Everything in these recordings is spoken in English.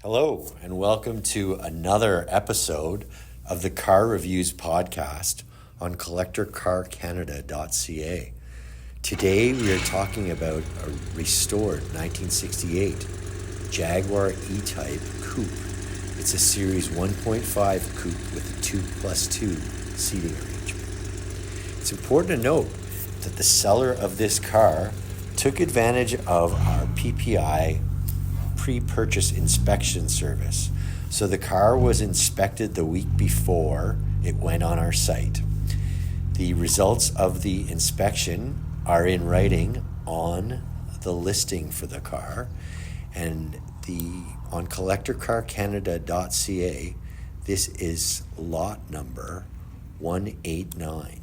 Hello, and welcome to another episode of the Car Reviews podcast on CollectorCarCanada.CA. Today we are talking about a restored 1968 Jaguar E-Type Coupe. It's a Series 1.5 coupe with a 2+2 seating arrangement. It's important to note that the seller of this car took advantage of our PPI pre-purchase inspection service. So the car was inspected the week before it went on our site. The results of the inspection are in writing on the listing for the car, and on CollectorCarCanada.CA, this is lot number 189.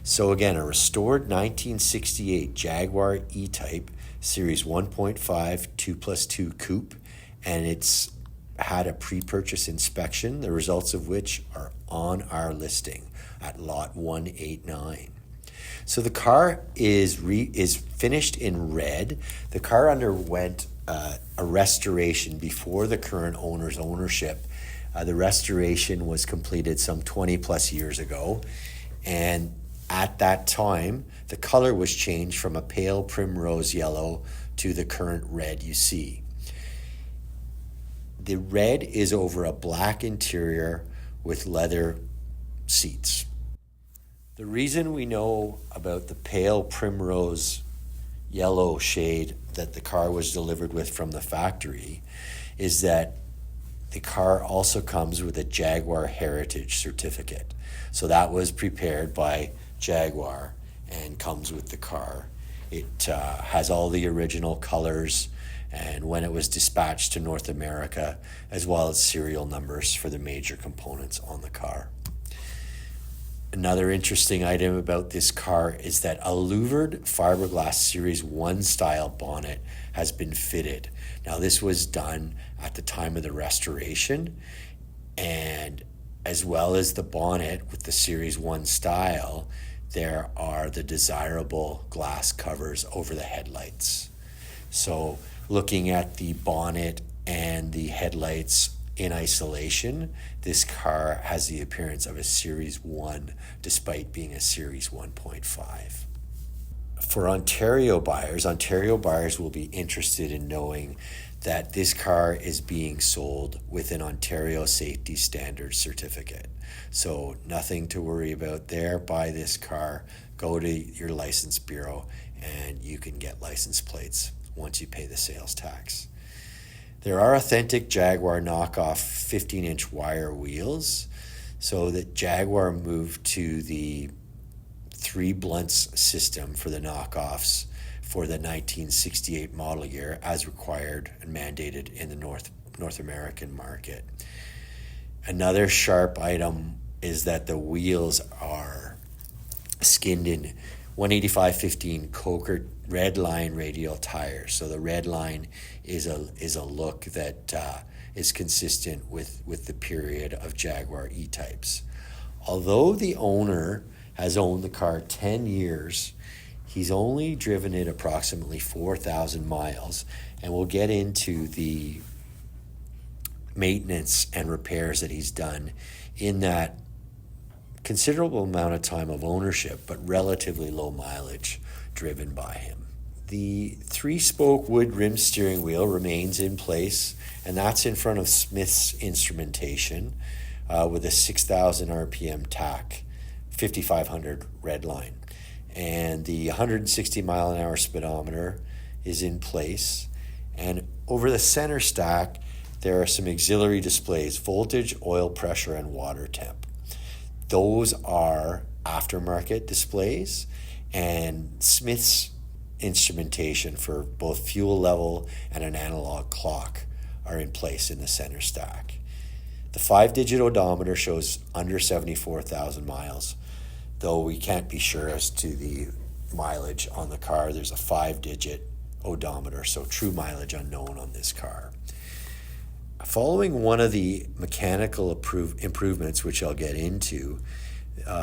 So again, a restored 1968 Jaguar E-Type Series 1.5 2+2 coupe, and it's had a pre-purchase inspection, the results of which are on our listing at lot 189. So the car is finished in red. The car underwent a restoration before the current owner's ownership. The restoration was completed some 20 plus years ago, and at that time, the color was changed from a pale primrose yellow to the current red you see. The red is over a black interior with leather seats. The reason we know about the pale primrose yellow shade that the car was delivered with from the factory is that the car also comes with a Jaguar Heritage Certificate. So that was prepared by Jaguar and comes with the car. It has all the original colors and when it was dispatched to North America, as well as serial numbers for the major components on the car. Another interesting item about this car is that a louvered fiberglass Series 1 style bonnet has been fitted. Now this was done at the time of the restoration, and as well as the bonnet with the Series 1 style, there are the desirable glass covers over the headlights. So looking at the bonnet and the headlights in isolation, this car has the appearance of a Series 1 despite being a Series 1.5. For Ontario buyers will be interested in knowing that this car is being sold with an Ontario Safety Standards certificate. So nothing to worry about there. Buy this car, go to your license bureau, and you can get license plates once you pay the sales tax. There are authentic Jaguar knockoff 15-inch wire wheels. So that Jaguar moved to the 3 blunts system for the knockoffs for the 1968 model year as required and mandated in the North American market. Another sharp item is that the wheels are skinned in 185/15 Coker red line radial tires. So the red line is a look that is consistent with the period of Jaguar E-Types. Although the owner has owned the car 10 years, he's only driven it approximately 4,000 miles, and we'll get into the maintenance and repairs that he's done in that considerable amount of time of ownership, but relatively low mileage driven by him. The 3-spoke wood rim steering wheel remains in place, and that's in front of Smith's instrumentation with a 6,000 RPM tach, 5,500 red line. And the 160 mile an hour speedometer is in place. And over the center stack, there are some auxiliary displays: voltage, oil pressure, and water temp. Those are aftermarket displays, and Smith's instrumentation for both fuel level and an analog clock are in place in the center stack. The 5-digit odometer shows under 74,000 miles, though we can't be sure as to the mileage on the car. There's a 5-digit odometer, so true mileage unknown on this car. Following one of the mechanical improvements, which I'll get into,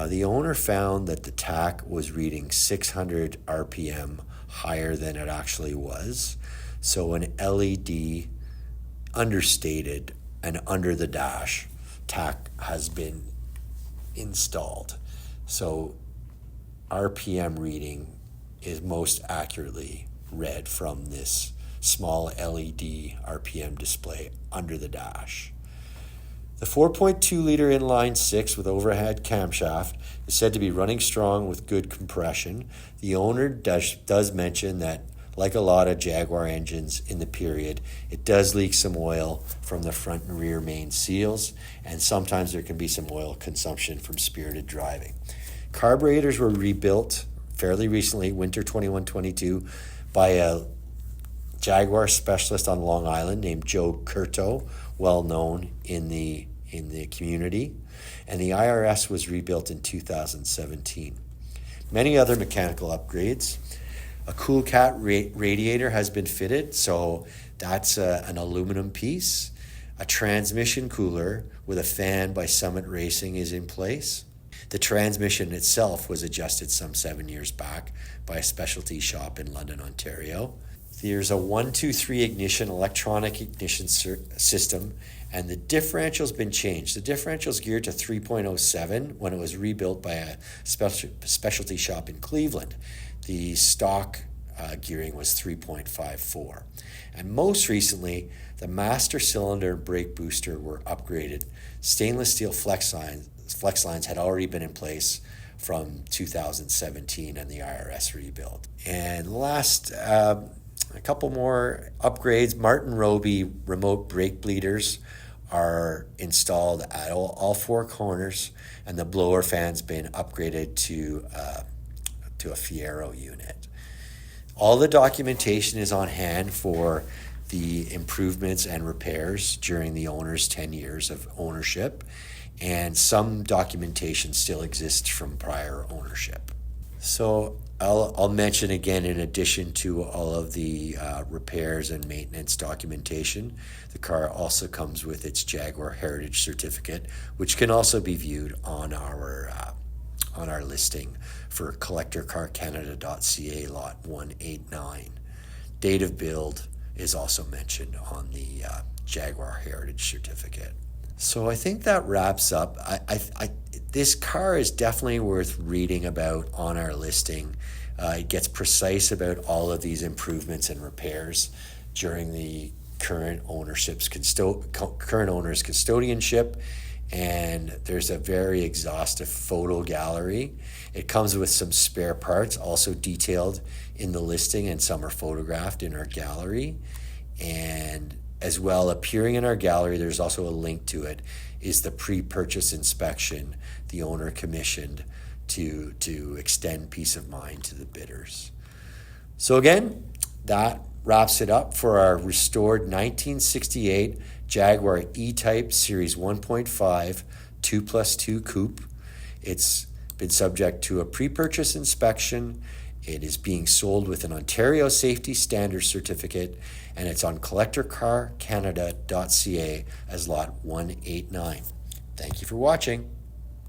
the owner found that the tach was reading 600 RPM higher than it actually was. So an LED understated and under the dash tack has been installed. So RPM reading is most accurately read from this small LED RPM display under the dash. The 4.2 liter inline six with overhead camshaft is said to be running strong with good compression. The owner does mention that, like a lot of Jaguar engines in the period, it does leak some oil from the front and rear main seals, and sometimes there can be some oil consumption from spirited driving. Carburetors were rebuilt fairly recently, winter 21-22, by a Jaguar specialist on Long Island named Joe Curto, well known in the community, and the IRS was rebuilt in 2017. Many other mechanical upgrades. A Cool Cat radiator has been fitted, so that's an aluminum piece. A transmission cooler with a fan by Summit Racing is in place. The transmission itself was adjusted some 7 years back by a specialty shop in London, Ontario. There's a 1-2-3 ignition, electronic ignition system, and the differential's been changed. The differential's geared to 3.07 when it was rebuilt by a specialty shop in Cleveland. The stock gearing was 3.54. And most recently, the master cylinder and brake booster were upgraded. Stainless steel flex lines had already been in place from 2017 and the IRS rebuild. And last, a couple more upgrades. Martin Roby remote brake bleeders are installed at all four corners, and the blower fan's been upgraded to a Fiero unit. All the documentation is on hand for the improvements and repairs during the owner's 10 years of ownership, and some documentation still exists from prior ownership. So I'll mention again, in addition to all of the repairs and maintenance documentation, the car also comes with its Jaguar Heritage Certificate, which can also be viewed on our listing for CollectorCarCanada.CA lot 189. Date of build is also mentioned on the Jaguar Heritage Certificate. So I think that wraps up. This car is definitely worth reading about on our listing. It gets precise about all of these improvements and repairs during the current owner's custodianship, and there's a very exhaustive photo gallery. It comes with some spare parts also detailed in the listing, and some are photographed in our gallery. And as well, appearing in our gallery, there's also a link to it, is the pre-purchase inspection the owner commissioned to extend peace of mind to the bidders. So again, that wraps it up for our restored 1968 Jaguar E-Type Series 1.5 2+2 Coupe. It's been subject to a pre-purchase inspection. It is being sold with an Ontario Safety Standard Certificate, and it's on CollectorCarCanada.CA as lot 189. Thank you for watching.